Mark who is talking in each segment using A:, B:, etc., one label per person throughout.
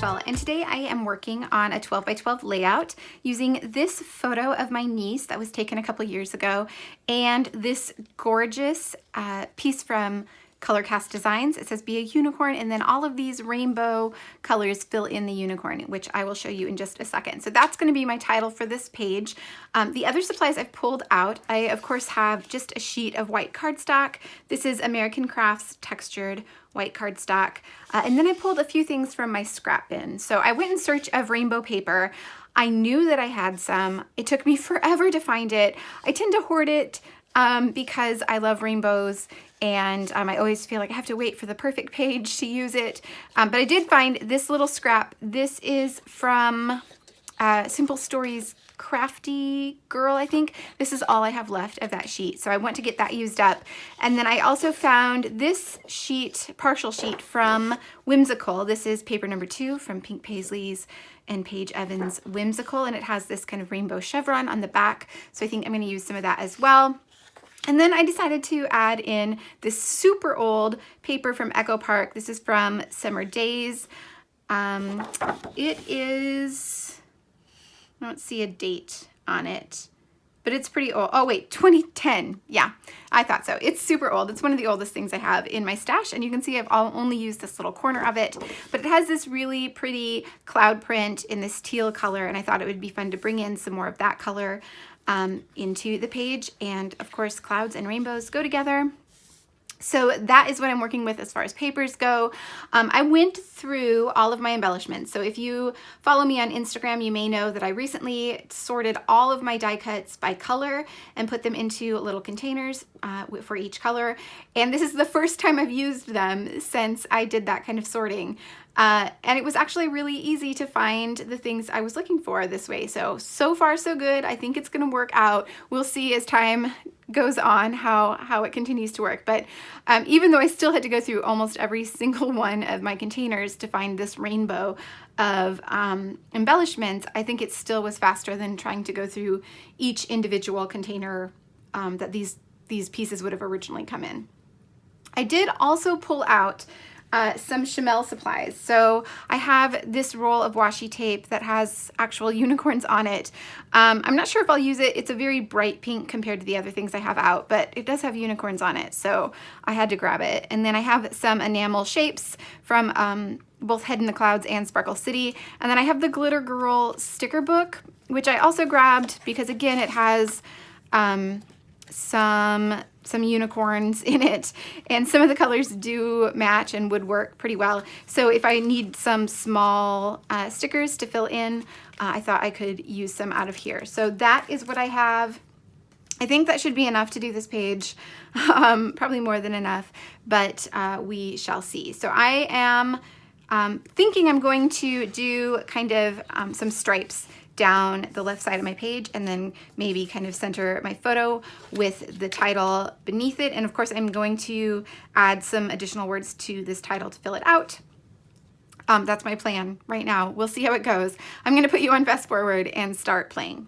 A: Girl, and today I am working on a 12 by 12 layout using this photo of my niece that was taken a couple years ago and this gorgeous piece from Color Cast Designs. It says be a unicorn, and then all of these rainbow colors fill in the unicorn, which I will show you in just a second. So that's going to be my title for this page. The other supplies I've pulled out, I of course have just a sheet of white cardstock. This is American Crafts textured white cardstock. And then I pulled a few things from my scrap bin. So I went in search of rainbow paper. I knew that I had some. It took me forever to find it. I tend to hoard it because I love rainbows, and I always feel like I have to wait for the perfect page to use it. But I did find this little scrap. This is from Simple Stories Crafty Girl, I think. This is all I have left of that sheet, so I want to get that used up. And then I also found this sheet, partial sheet from Whimsical. This is paper number 2 from Pink Paisleys and Paige Evans' Whimsical, and it has this kind of rainbow chevron on the back, so I think I'm going to use some of that as well. And then I decided to add in this super old paper from Echo Park. This is from Summer Days. It is, I don't see a date on it, but it's pretty old. Oh wait, 2010. Yeah, I thought so. It's super old. It's one of the oldest things I have in my stash, and you can see I've only used this little corner of it, but it has this really pretty cloud print in this teal color, and I thought it would be fun to bring in some more of that color into the page. And of course, clouds and rainbows go together. So that is what I'm working with as far as papers go. I went through all of my embellishments. So if you follow me on Instagram, you may know that I recently sorted all of my die cuts by color and put them into little containers for each color. And this is the first time I've used them since I did that kind of sorting. And it was actually really easy to find the things I was looking for this way. So far so good. I think it's going to work out. We'll see as time goes on how it continues to work. But even though I still had to go through almost every single one of my containers to find this rainbow of embellishments, I think it still was faster than trying to go through each individual container that these pieces would have originally come in. I did also pull out some Shimelle supplies. So I have this roll of washi tape that has actual unicorns on it. I'm not sure if I'll use it. It's a very bright pink compared to the other things I have out, but it does have unicorns on it, so I had to grab it. And then I have some enamel shapes from both Head in the Clouds and Sparkle City. And then I have the Glitter Girl sticker book, which I also grabbed because, again, it has some unicorns in it, and some of the colors do match and would work pretty well. So if I need some small stickers to fill in, I thought I could use some out of here. So that is what I have. I think that should be enough to do this page, probably more than enough, but we shall see. So I am thinking I'm going to do kind of some stripes down the left side of my page, and then maybe kind of center my photo with the title beneath it. And of course, I'm going to add some additional words to this title to fill it out. That's my plan right now. We'll see how it goes. I'm going to put you on fast forward and start playing.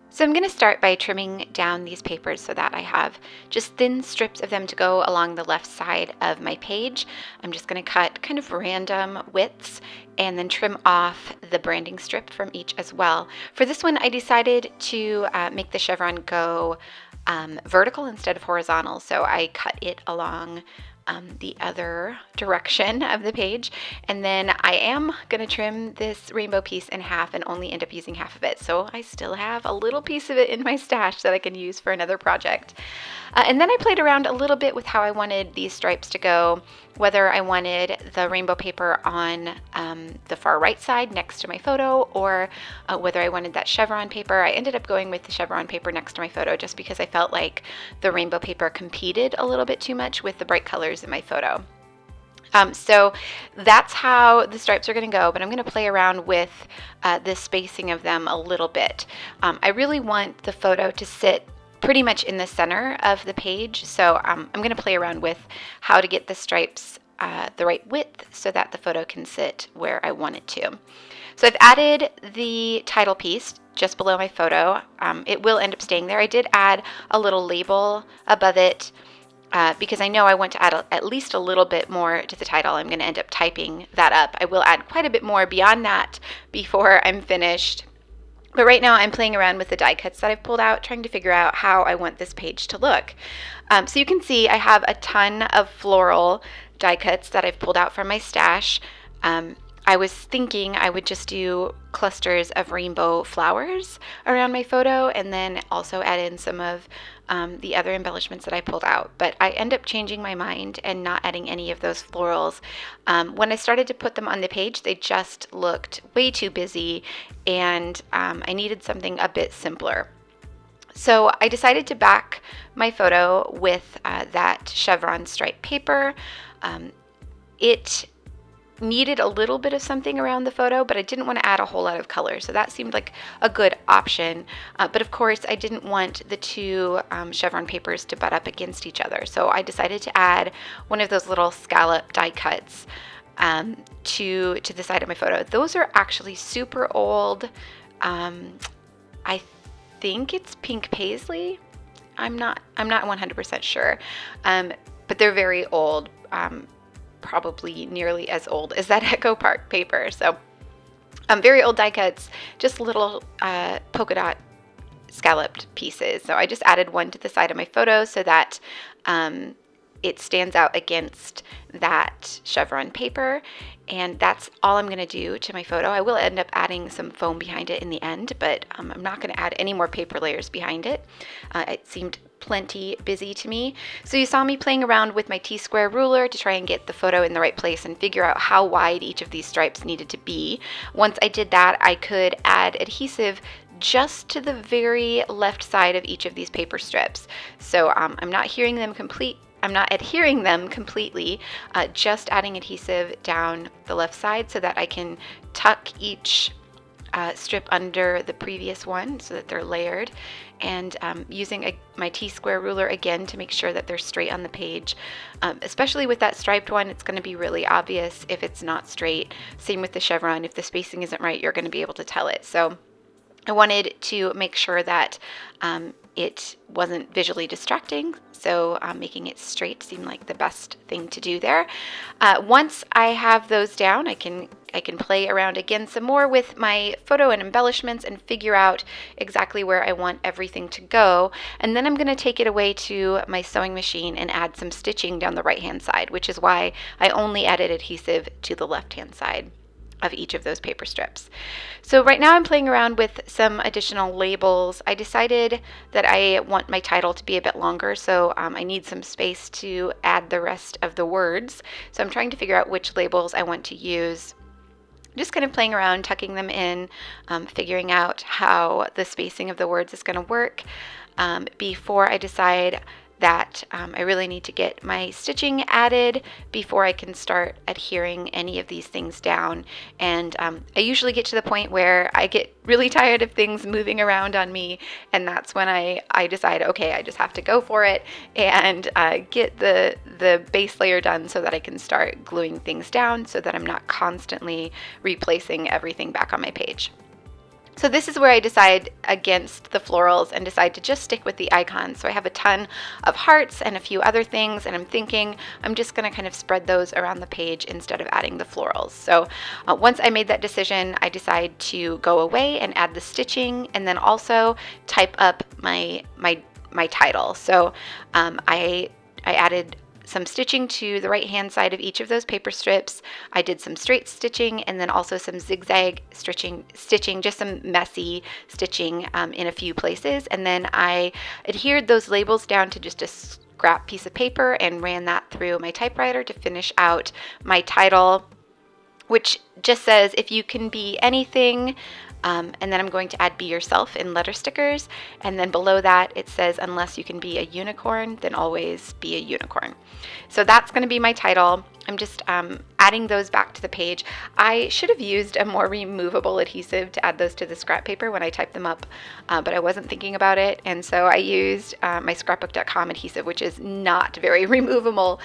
A: So I'm going to start by trimming down these papers so that I have just thin strips of them to go along the left side of my page. I'm just going to cut kind of random widths and then trim off the branding strip from each as well. For this one, I decided to make the chevron go vertical instead of horizontal, so I cut it along the other direction of the page. And then I am going to trim this rainbow piece in half and only end up using half of it. So I still have a little piece of it in my stash that I can use for another project. And then I played around a little bit with how I wanted these stripes to go, whether I wanted the rainbow paper on the far right side next to my photo, or whether I wanted that chevron paper. I ended up going with the chevron paper next to my photo just because I felt like the rainbow paper competed a little bit too much with the bright colors in my photo. So that's how the stripes are going to go, but I'm going to play around with the spacing of them a little bit. I really want the photo to sit pretty much in the center of the page, so I'm going to play around with how to get the stripes the right width so that the photo can sit where I want it to. So I've added the title piece just below my photo. It will end up staying there. I did add a little label above it because I know I want to add at least a little bit more to the title. I'm going to end up typing that up. I will add quite a bit more beyond that before I'm finished. But right now I'm playing around with the die cuts that I've pulled out, trying to figure out how I want this page to look. So you can see I have a ton of floral die cuts that I've pulled out from my stash. I was thinking I would just do clusters of rainbow flowers around my photo and then also add in some of the other embellishments that I pulled out. But I end up changing my mind and not adding any of those florals. When I started to put them on the page, they just looked way too busy, and I needed something a bit simpler. So I decided to back my photo with that chevron stripe paper. It needed a little bit of something around the photo, but I didn't want to add a whole lot of color, so that seemed like a good option. But of course I didn't want the two chevron papers to butt up against each other, so I decided to add one of those little scallop die cuts to the side of my photo. Those are actually super old. I think it's pink paisley. I'm not 100% sure, but they're very old. Probably nearly as old as that Echo Park paper. So very old die cuts, just little polka dot scalloped pieces. So I just added one to the side of my photo so that it stands out against that chevron paper. And that's all I'm going to do to my photo. I will end up adding some foam behind it in the end, but I'm not going to add any more paper layers behind it. It seemed plenty busy to me. So you saw me playing around with my T-square ruler to try and get the photo in the right place and figure out how wide each of these stripes needed to be. Once I did that, I could add adhesive just to the very left side of each of these paper strips. So I'm not adhering them completely, just adding adhesive down the left side so that I can tuck each strip under the previous one so that they're layered, and using my T-square ruler again to make sure that they're straight on the page. Especially with that striped one, it's going to be really obvious if it's not straight. Same with the chevron. If the spacing isn't right, you're going to be able to tell it. So I wanted to make sure that it wasn't visually distracting, so making it straight seemed like the best thing to do there. Once I have those down, I can play around again some more with my photo and embellishments and figure out exactly where I want everything to go. And then I'm going to take it away to my sewing machine and add some stitching down the right-hand side, which is why I only added adhesive to the left-hand side of each of those paper strips. So right now I'm playing around with some additional labels. I decided that I want my title to be a bit longer, so I need some space to add the rest of the words. So I'm trying to figure out which labels I want to use. Just kind of playing around, tucking them in, figuring out how the spacing of the words is going to work before I decide that I really need to get my stitching added before I can start adhering any of these things down. And I usually get to the point where I get really tired of things moving around on me, and that's when I decide, okay, I just have to go for it and get the base layer done so that I can start gluing things down so that I'm not constantly replacing everything back on my page. So this is where I decide against the florals and decide to just stick with the icons. So I have a ton of hearts and a few other things, and I'm thinking I'm just going to kind of spread those around the page instead of adding the florals. So once I made that decision, I decide to go away and add the stitching, and then also type up my title. So I added some stitching to the right hand side of each of those paper strips. I did some straight stitching and then also some zigzag stitching, just some messy stitching in a few places. And then I adhered those labels down to just a scrap piece of paper and ran that through my typewriter to finish out my title, which just says, if you can be anything. And then I'm going to add be yourself in letter stickers. And then below that it says, unless you can be a unicorn, then always be a unicorn. So that's going to be my title. I'm just adding those back to the page. I should have used a more removable adhesive to add those to the scrap paper when I typed them up, but I wasn't thinking about it. And so I used my scrapbook.com adhesive, which is not very removable.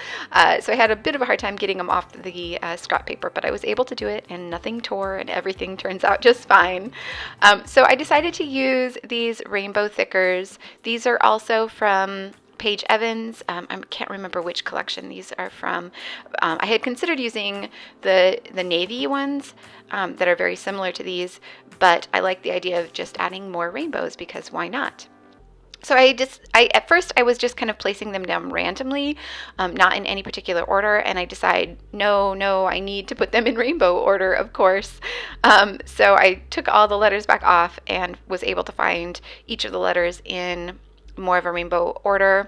A: So I had a bit of a hard time getting them off the scrap paper, but I was able to do it and nothing tore and everything turns out just fine. So I decided to use these rainbow thickers. These are also from Paige Evans. I can't remember which collection these are from. I had considered using the navy ones that are very similar to these, but I like the idea of just adding more rainbows because why not? So at first I was just kind of placing them down randomly, not in any particular order, and I decided, no, I need to put them in rainbow order, of course. So I took all the letters back off and was able to find each of the letters in more of a rainbow order,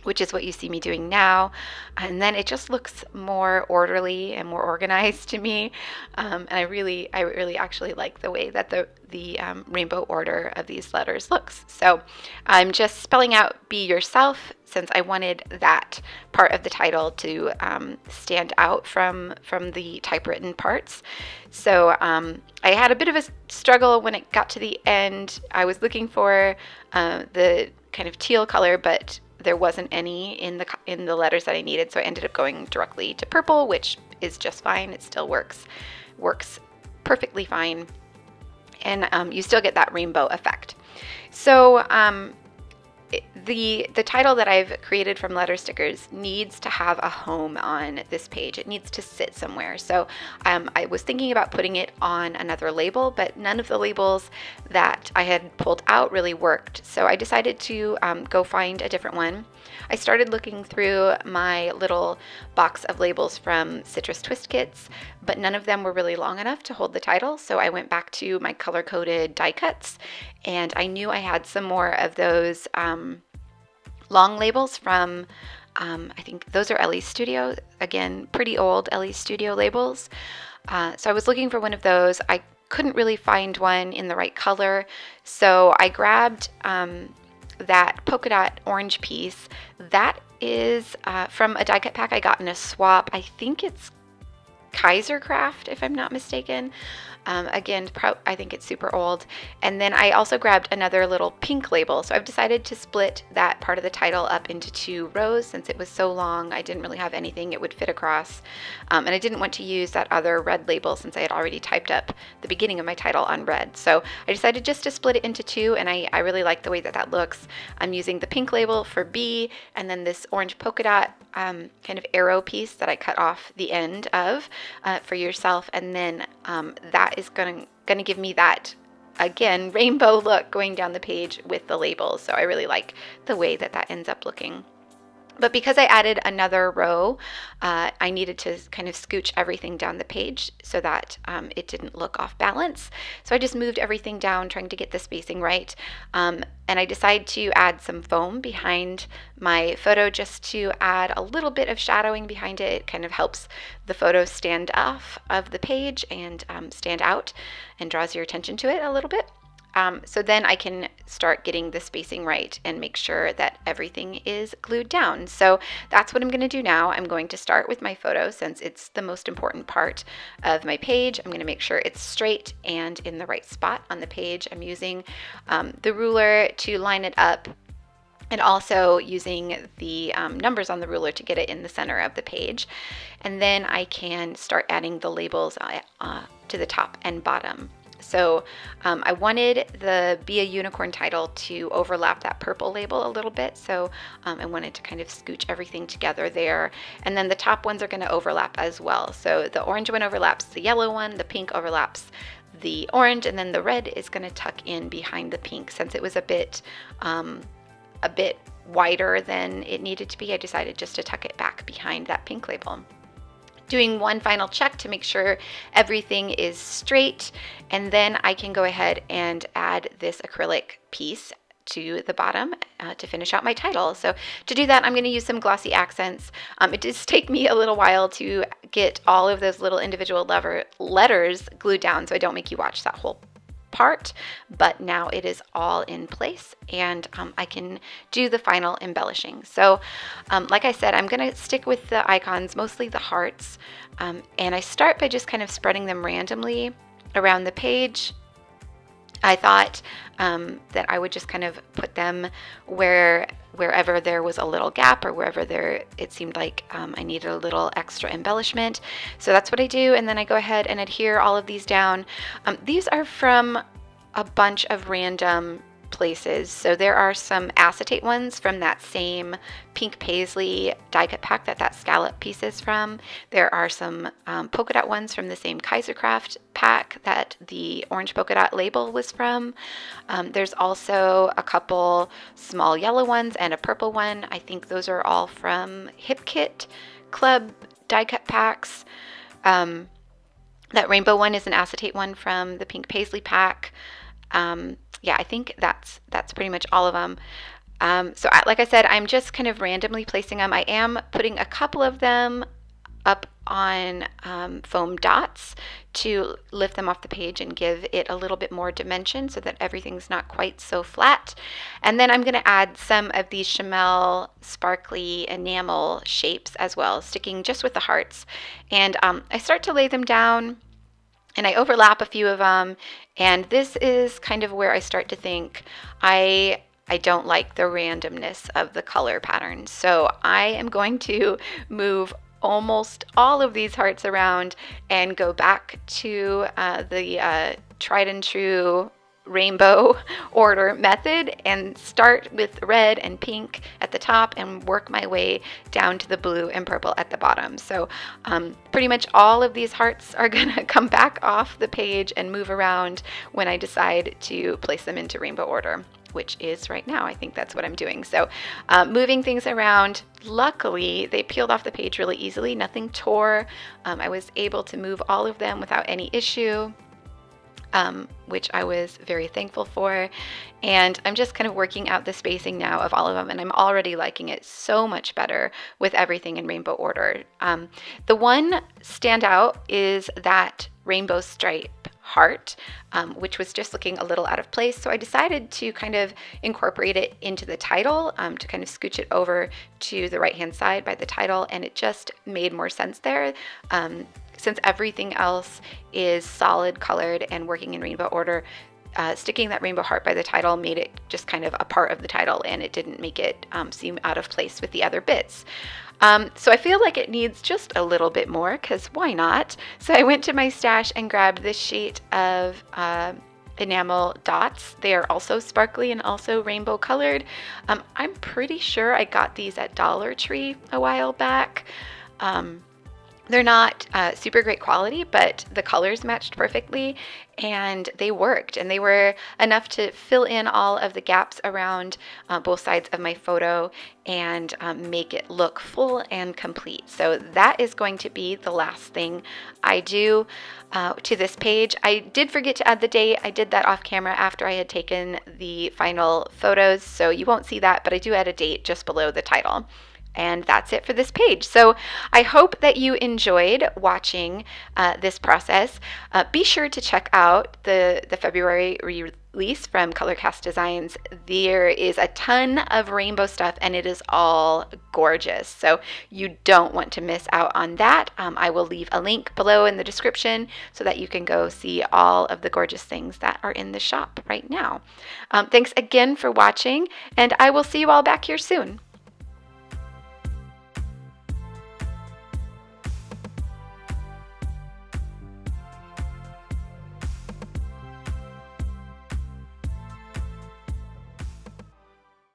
A: which is what you see me doing now. And then it just looks more orderly and more organized to me. And I really actually like the way that the rainbow order of these letters looks. So I'm just spelling out Be Yourself, since I wanted that part of the title to stand out from the typewritten parts. So I had a bit of a struggle when it got to the end. I was looking for the kind of teal color, but there wasn't any in the letters that I needed, so I ended up going directly to purple, which is just fine. It still works perfectly fine, and you still get that rainbow effect. So the title that I've created from letter stickers needs to have a home on this page. It needs to sit somewhere. So I was thinking about putting it on another label, but none of the labels that I had pulled out really worked. So I decided to go find a different one. I started looking through my little box of labels from Citrus Twist Kits, but none of them were really long enough to hold the title. So I went back to my color-coded die cuts, and I knew I had some more of those long labels from, I think those are Ellie's Studio. Again, pretty old Ellie's Studio labels. So I was looking for one of those. I couldn't really find one in the right color, so I grabbed that polka dot orange piece. That is from a die cut pack I got in a swap. I think it's Kaiser Craft, if I'm not mistaken. Again, I think it's super old. And then I also grabbed another little pink label. So I've decided to split that part of the title up into 2 rows since it was so long. I didn't really have anything it would fit across. And I didn't want to use that other red label since I had already typed up the beginning of my title on red. So I decided just to split it into 2, and I really like the way that looks. I'm using the pink label for B, and then this orange polka dot kind of arrow piece that I cut off the end of for yourself, and then that is going to give me that, again, rainbow look going down the page with the labels. So I really like the way that ends up looking. But because I added another row, I needed to kind of scooch everything down the page so that it didn't look off balance. So I just moved everything down, trying to get the spacing right. And I decided to add some foam behind my photo just to add a little bit of shadowing behind it. It kind of helps the photo stand off of the page and stand out and draws your attention to it a little bit. So then I can start getting the spacing right and make sure that everything is glued down. So that's what I'm going to do now. I'm going to start with my photo since it's the most important part of my page. I'm going to make sure it's straight and in the right spot on the page. I'm using the ruler to line it up, and also using the numbers on the ruler to get it in the center of the page. And then I can start adding the labels to the top and bottom. So I wanted the Be a Unicorn title to overlap that purple label a little bit. So I wanted to kind of scooch everything together there. And then the top ones are going to overlap as well. So the orange one overlaps the yellow one, the pink overlaps the orange, and then the red is going to tuck in behind the pink. Since it was a bit wider than it needed to be, I decided just to tuck it back behind that pink label. Doing one final check to make sure everything is straight, and then I can go ahead and add this acrylic piece to the bottom to finish out my title. So to do that, I'm going to use some glossy accents. It does take me a little while to get all of those little individual letters glued down, so I don't make you watch that whole part, but now it is all in place, and I can do the final embellishing. So like I said, I'm going to stick with the icons, mostly the hearts, and I start by just kind of spreading them randomly around the page. I thought that I would just kind of put them wherever there was a little gap, or wherever it seemed like I needed a little extra embellishment. So that's what I do, and then I go ahead and adhere all of these down. These are from a bunch of random places. So there are some acetate ones from that same pink paisley die cut pack that scallop piece is from. There are some polka dot ones from the same Kaisercraft pack that the orange polka dot label was from. There's also a couple small yellow ones and a purple one. I think those are all from Hip Kit Club die cut packs. That rainbow one is an acetate one from the pink paisley pack. Yeah, I think that's pretty much all of them. Like I said, I'm just kind of randomly placing them. I am putting a couple of them up on foam dots to lift them off the page and give it a little bit more dimension so that everything's not quite so flat. And then I'm going to add some of these Shimelle sparkly enamel shapes as well, sticking just with the hearts. And I start to lay them down, and I overlap a few of them, and this is kind of where I start to think I don't like the randomness of the color patterns. So I am going to move almost all of these hearts around and go back to the tried and true rainbow order method and start with red and pink at the top and work my way down to the blue and purple at the bottom. So pretty much all of these hearts are gonna come back off the page and move around when I decide to place them into rainbow order, which is right now. I think that's what I'm doing. So moving things around, luckily they peeled off the page really easily. Nothing tore. I was able to move all of them without any issue. Which I was very thankful for. And I'm just kind of working out the spacing now of all of them, and I'm already liking it so much better with everything in rainbow order. The one standout is that rainbow stripe heart, which was just looking a little out of place. So I decided to kind of incorporate it into the title, to kind of scooch it over to the right-hand side by the title, and it just made more sense there. Since everything else is solid colored and working in rainbow order, sticking that rainbow heart by the title made it just kind of a part of the title, and it didn't make it seem out of place with the other bits. So I feel like it needs just a little bit more, because why not? So I went to my stash and grabbed this sheet of enamel dots. They are also sparkly and also rainbow colored. I'm pretty sure I got these at Dollar Tree a while back. They're not super great quality, but the colors matched perfectly and they worked, and they were enough to fill in all of the gaps around both sides of my photo and make it look full and complete. So that is going to be the last thing I do to this page. I did forget to add the date. I did that off camera after I had taken the final photos, so you won't see that, but I do add a date just below the title. And that's it for this page. So I hope that you enjoyed watching this process. Be sure to check out the February release from Colorcast Designs. There is a ton of rainbow stuff, and it is all gorgeous. So you don't want to miss out on that. I will leave a link below in the description so that you can go see all of the gorgeous things that are in the shop right now. Thanks again for watching, and I will see you all back here soon.